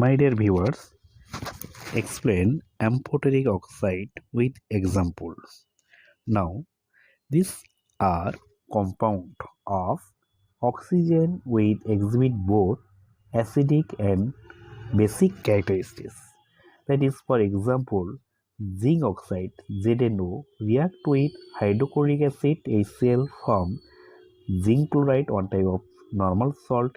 My dear viewers, explain amphoteric oxide with examples. Now, these are compound of oxygen which exhibit both acidic and basic characteristics. That is, for example, zinc oxide ZnO react with hydrochloric acid HCl from zinc chloride, one type of normal salt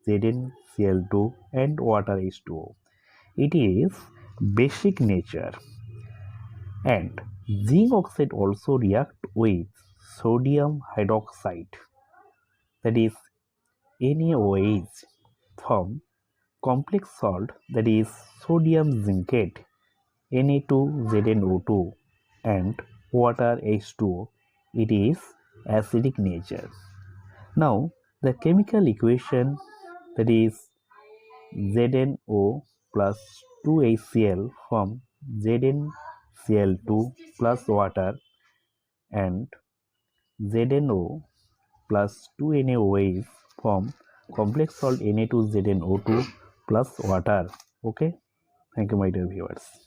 ZnCl2 and water H2O. It is basic nature, and zinc oxide also react with sodium hydroxide, that is NaOH, from complex salt, that is sodium zincate Na2ZnO2 and water H2O. It is acidic nature. Now the chemical equation, that is ZnO plus 2HCl from ZnCl2 plus water and ZnO plus 2NaOH from complex salt Na2ZnO2 plus water. Okay, thank you my dear viewers.